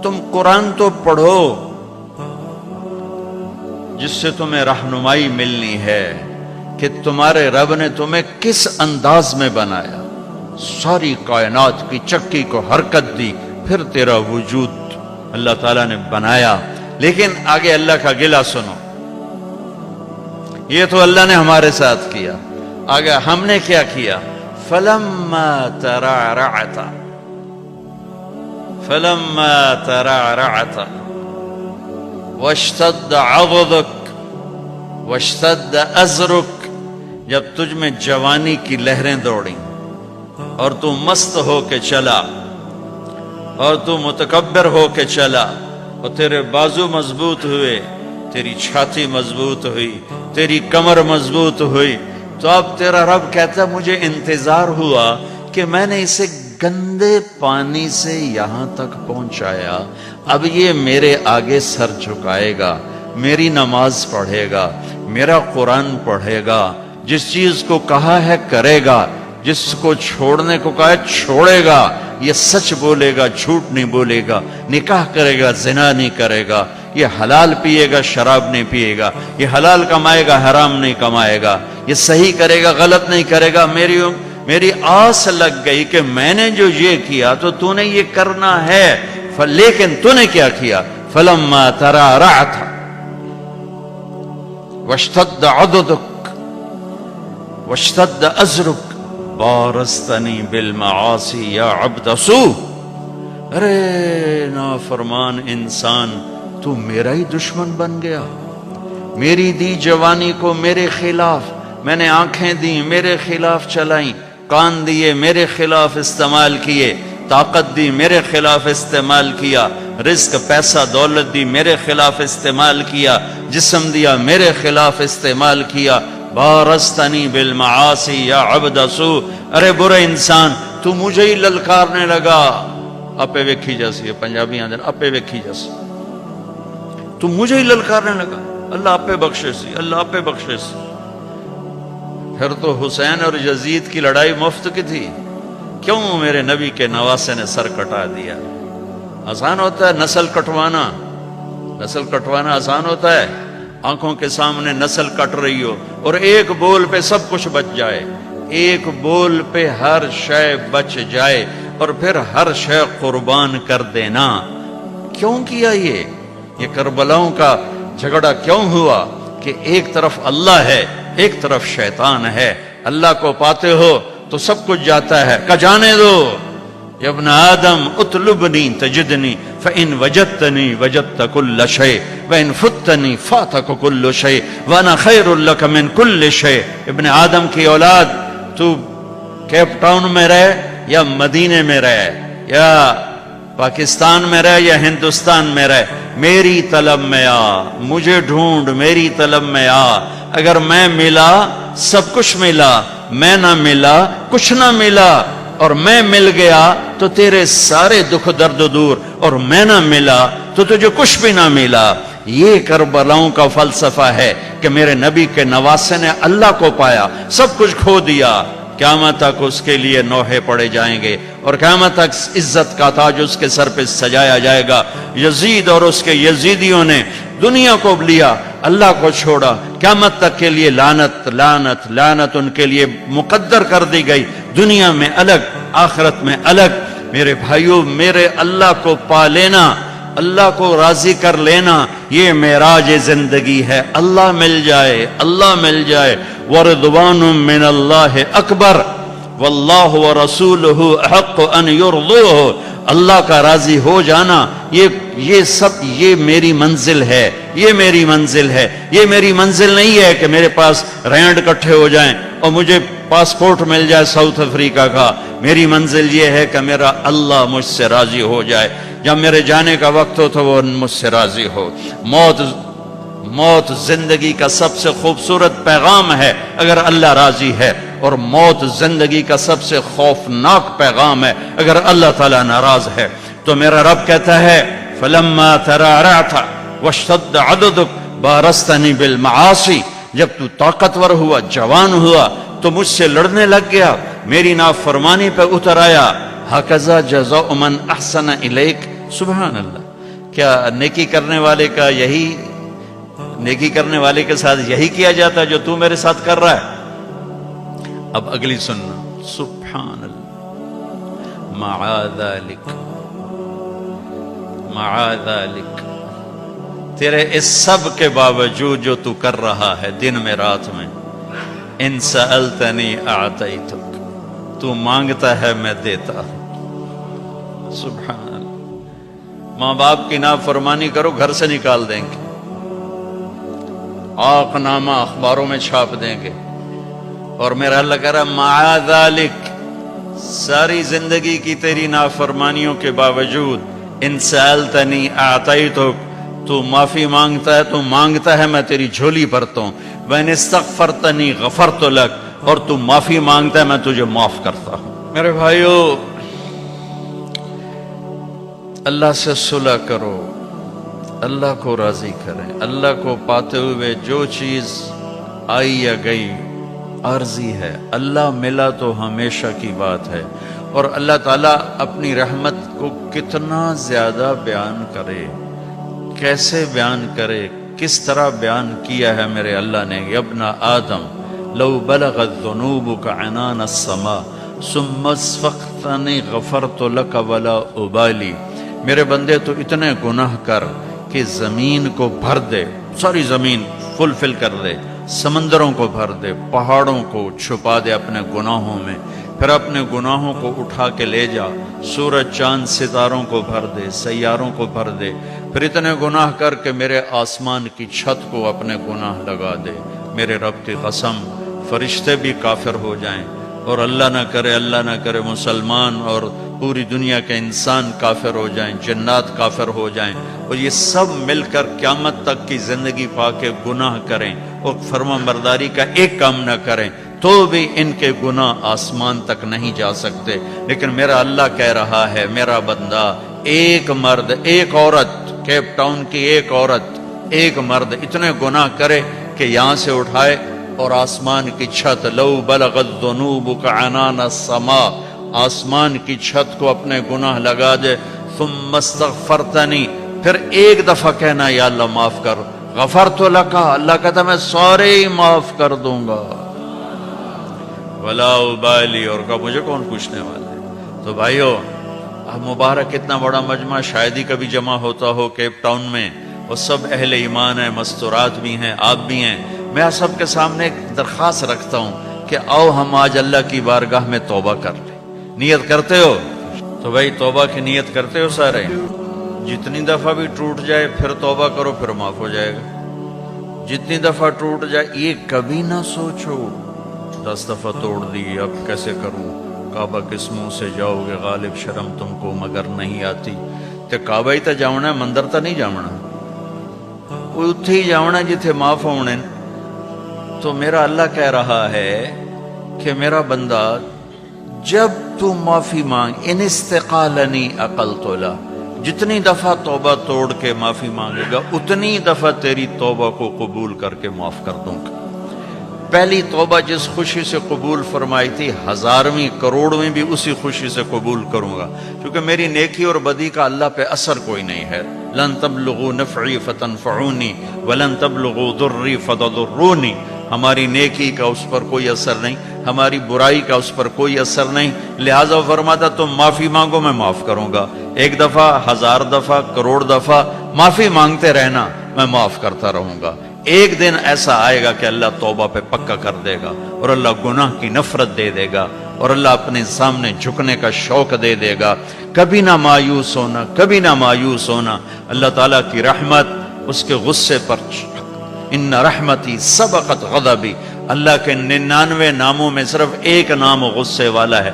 تم قرآن تو پڑھو جس سے تمہیں رہنمائی ملنی ہے کہ تمہارے رب نے تمہیں کس انداز میں بنایا، ساری کائنات کی چکی کو حرکت دی، پھر تیرا وجود اللہ تعالیٰ نے بنایا۔ لیکن آگے اللہ کا گلہ سنو، یہ تو اللہ نے ہمارے ساتھ کیا، آگے ہم نے کیا کیا؟ فَلَمَّا تَرَعْرَعْتَ فَلَمَّا تَرَعْرَعْتَ وَاشْتَدَّ عَضُدُكَ وَاشْتَدَّ أَزْرُكَ، جب تجھ میں جوانی کی لہریں دوڑیں اور تو مست ہو کے چلا اور تو متکبر ہو کے چلا اور تیرے بازو مضبوط ہوئے، تیری چھاتی مضبوط ہوئی، تیری کمر مضبوط ہوئی، تو اب تیرا رب کہتا ہے مجھے انتظار ہوا کہ میں نے اسے گندے پانی سے یہاں تک پہنچایا، اب یہ میرے آگے سر جھکائے گا، میری نماز پڑھے گا، میرا قرآن پڑھے گا، جس چیز کو کہا ہے کرے گا، جس کو چھوڑنے کو کہا ہے چھوڑے گا، یہ سچ بولے گا، جھوٹ نہیں بولے گا، نکاح کرے گا، زنا نہیں کرے گا، یہ حلال پیے گا، شراب نہیں پیے گا، یہ حلال کمائے گا، حرام نہیں کمائے گا، یہ صحیح کرے گا، غلط نہیں کرے گا۔ میری آس لگ گئی کہ میں نے جو یہ کیا تو تو نے یہ کرنا ہے، لیکن تو نے کیا کیا؟ فَلَمَّا تَرَعْرَعْتَ وَاشْتَدَّ عَضُدُكَ وَاشْتَدَّ أَزْرُكَ بارزتنی بالمعاصی یا عبد سو، ارے نافرمان انسان، تو میرا ہی دشمن بن گیا، میری دی جوانی کو میرے خلاف، میں نے آنکھیں دی میرے خلاف چلائیں، کان دیے میرے خلاف استعمال کیے، طاقت دی میرے خلاف استعمال کیا، رزق پیسہ دولت دی میرے خلاف استعمال کیا، جسم دیا میرے خلاف استعمال کیا، بارزتنی بالمعاصی یا عبد سو، ارے برے انسان تو مجھے ہی للکارنے لگا، اپے ویکھی جیسی ہے پنجابی آندر، اپے ویکھی جیسی، تو مجھے ہی للکارنے لگا، اللہ اپے بخشے سی، اللہ اپے بخشے سی۔ پھر تو حسین اور یزید کی لڑائی مفت کی تھی، کیوں میرے نبی کے نواسے نے سر کٹا دیا؟ آسان ہوتا ہے نسل کٹوانا، نسل کٹوانا آسان ہوتا ہے، آنکھوں کے سامنے نسل کٹ رہی ہو اور ایک بول پہ سب کچھ بچ جائے، ایک بول پہ ہر شے بچ جائے اور پھر ہر شے قربان کر دینا، کیوں کیا یہ کربلاؤں کا جھگڑا کیوں ہوا؟ کہ ایک طرف اللہ ہے، ایک طرف شیطان ہے، اللہ کو پاتے ہو تو سب کچھ جاتا ہے، کہ جانے دو، یا ابن آدم اطلبنی تجدنی فإن وجدتنی وجدت کل شیء وإن فتنی فاتک کل شیء وانا خیر لک من کل شیء۔ ابن آدم کی اولاد، تو کیپ ٹاؤن میں رہے یا مدینے میں رہے یا پاکستان میں رہے یا ہندوستان میں رہے، میری طلب میں آ، مجھے ڈھونڈ، میری طلب میں آ، اگر میں ملا سب کچھ ملا، میں نہ ملا کچھ نہ ملا، اور میں مل گیا تو تیرے سارے دکھ درد دور، اور میں نہ ملا تو تجھے کچھ بھی نہ ملا۔ یہ کربلاؤں کا فلسفہ ہے کہ میرے نبی کے نواسے نے اللہ کو پایا، سب کچھ کھو دیا، قیامت تک اس کے لیے نوحے پڑے جائیں گے اور قیامت تک عزت کا تاج اس کے سر پہ سجایا جائے گا۔ یزید اور اس کے یزیدیوں نے دنیا کو لیا، اللہ کو چھوڑا، قیامت تک کے لیے لعنت لعنت لعنت ان کے لیے مقدر کر دی گئی، دنیا میں الگ آخرت میں الگ۔ میرے بھائیوں، میرے اللہ کو پا لینا، اللہ کو راضی کر لینا، یہ معراج زندگی ہے۔ اللہ مل جائے، اللہ مل جائے، ورضوان من اللہ اکبر واللہ ورسولہ احق ان یرضوہ، اللہ کا راضی ہو جانا، یہ سب یہ میری منزل ہے، یہ میری منزل ہے۔ یہ میری منزل نہیں ہے کہ میرے پاس رینڈ اکٹھے ہو جائیں اور مجھے پاسپورٹ مل جائے ساؤتھ افریقہ کا۔ میری منزل یہ ہے کہ میرا اللہ مجھ سے راضی ہو جائے، جب میرے جانے کا وقت ہو تو وہ مجھ سے راضی ہو۔ موت زندگی کا سب سے خوبصورت پیغام ہے اگر اللہ راضی ہے، اور موت زندگی کا سب سے خوفناک پیغام ہے اگر اللہ تعالیٰ ناراض ہے۔ تو میرا رب کہتا ہے فَلَمَّا تَرَعْرَعْتَ وَاشْتَدَّ عَضُدُكَ بَارَزْتَنِي بِالْمَعَاصِي، جب تو طاقتور ہوا، جوان ہوا تو مجھ سے لڑنے لگ گیا، میری نافرمانی پہ اتر آیا۔ هَكَذَا جَزَاءُ مَنْ أَحْسَنَ إِلَيْكَ، سبحان اللہ، کیا نیکی کرنے والے کا یہی نیکی کرنے والے کے ساتھ یہی کیا جاتا ہے جو تو میرے ساتھ کر رہا ہے؟ اب اگلی سننا، سبحان اللہ، معاذ ذلک، تیرے اس سب کے باوجود جو تو کر رہا ہے دن میں رات میں، ان سألتنی اعطیتک، تو مانگتا ہے میں دیتا ہوں۔ سبحان اللہ، ماں باپ کی نافرمانی کرو گھر سے نکال دیں گے، آق نامہ اخباروں میں چھاپ دیں گے، اور میرا اللہ کہہ رہا معاذ ذلک، ساری زندگی کی تیری نافرمانیوں کے باوجود ان سألتنی اعطیتک، تو معافی مانگتا ہے، تو مانگتا ہے میں تیری جھولی بھرتا ہوں، وَإِنِ اسْتَغْفَرْتَنِي غَفَرْتُ لَكَ، اور تو معافی مانگتا ہے میں تجھے معاف کرتا ہوں۔ میرے بھائیو، اللہ سے صلح کرو، اللہ کو راضی کریں، اللہ کو پاتے ہوئے جو چیز آئی یا گئی عارضی ہے، اللہ ملا تو ہمیشہ کی بات ہے، اور اللہ تعالیٰ اپنی رحمت کو کتنا زیادہ بیان کرے، کیسے بیان کرے، کس طرح بیان کیا ہے میرے اللہ نے، یا ابن آدم لو بلغت ذنوبک عنان السماء ثم استغفرتنی غفرت لک ولا ابالی، میرے بندے تو اتنے گناہ کر کہ زمین کو بھر دے، ساری زمین فلفل کر دے، سمندروں کو بھر دے، پہاڑوں کو چھپا دے اپنے گناہوں میں، پھر اپنے گناہوں کو اٹھا کے لے جا، سورج چاند ستاروں کو بھر دے، سیاروں کو بھر دے، پھر اتنے گناہ کر کے میرے آسمان کی چھت کو اپنے گناہ لگا دے، میرے رب کی قسم فرشتے بھی کافر ہو جائیں، اور اللہ نہ کرے مسلمان اور پوری دنیا کے انسان کافر ہو جائیں، جنات کافر ہو جائیں، اور یہ سب مل کر قیامت تک کی زندگی پا کے گناہ کریں اور فرما برداری کا ایک کام نہ کریں، تو بھی ان کے گناہ آسمان تک نہیں جا سکتے، لیکن میرا اللہ کہہ رہا ہے میرا بندہ، ایک مرد ایک عورت، کیپ ٹاؤن کی ایک عورت ایک مرد اتنے گناہ کرے کہ یہاں سے اٹھائے اور آسمان کی چھت، لو بلغت ذنوبک عنان السماء، آسمان کی چھت کو اپنے گناہ لگا دے، ثم استغفرتنی، پھر ایک دفعہ کہنا یا اللہ معاف کر، غفرت لک، اللہ کہتا میں سارے ہی معاف کر دوں گا، ولا ابالی، اور کہا مجھے کون پوچھنے والا ہے۔ تو بھائیو، اب مبارک اتنا بڑا مجمع شاید ہی کبھی جمع ہوتا ہو کیپ ٹاؤن میں، اور سب اہل ایمان ہیں، مستورات بھی ہیں، آپ بھی ہیں، میں آپ سب کے سامنے ایک درخواست رکھتا ہوں کہ آؤ ہم آج اللہ کی بارگاہ میں توبہ کر لیں۔ نیت کرتے ہو؟ تو بھائی توبہ کی نیت کرتے ہو سارے؟ جتنی دفعہ بھی ٹوٹ جائے پھر توبہ کرو، پھر معاف ہو جائے گا۔ جتنی دفعہ ٹوٹ جائے یہ کبھی نہ سوچو 10 دفعہ توڑ دی اب کیسے کروں، کعبہ کس منہ سے جاؤ گے غالب شرم تم کو مگر نہیں آتی، تے کعبہ ہی تا جاؤنا ہے، مندر تا نہیں جاؤنا، اتھے ہی جاؤنا جتھے معاف ہونے۔ تو میرا اللہ کہہ رہا ہے کہ میرا بندہ جب تو معافی مانگ، ان استقالنی عقلت له، جتنی دفعہ توبہ توڑ کے معافی مانگے گا اتنی دفعہ تیری توبہ کو قبول کر کے معاف کر دوں گا۔ پہلی توبہ جس خوشی سے قبول فرمائی تھی، 1000ویں کروڑویں بھی اسی خوشی سے قبول کروں گا، کیونکہ میری نیکی اور بدی کا اللہ پہ اثر کوئی نہیں ہے۔ لن تبلغوا نفعی فتنفعونی ولن تبلغوا ضری فتضرونی، ہماری نیکی کا اس پر کوئی اثر نہیں، ہماری برائی کا اس پر کوئی اثر نہیں، لہٰذا فرماتا تم معافی مانگو میں معاف کروں گا، 1 دفعہ 1000 دفعہ کروڑ دفعہ معافی مانگتے رہنا، میں معاف کرتا رہوں گا۔ ایک دن ایسا آئے گا کہ اللہ توبہ پہ پکا کر دے گا، اور اللہ گناہ کی نفرت دے دے گا، اور اللہ اپنے سامنے جھکنے کا شوق دے دے گا۔ کبھی نہ مایوس ہونا، کبھی نہ مایوس ہونا، اللہ تعالیٰ کی رحمت اس کے غصے پر، ان رحمتی سبقت غضبی، اللہ کے 99 ناموں میں صرف ایک نام غصے والا ہے۔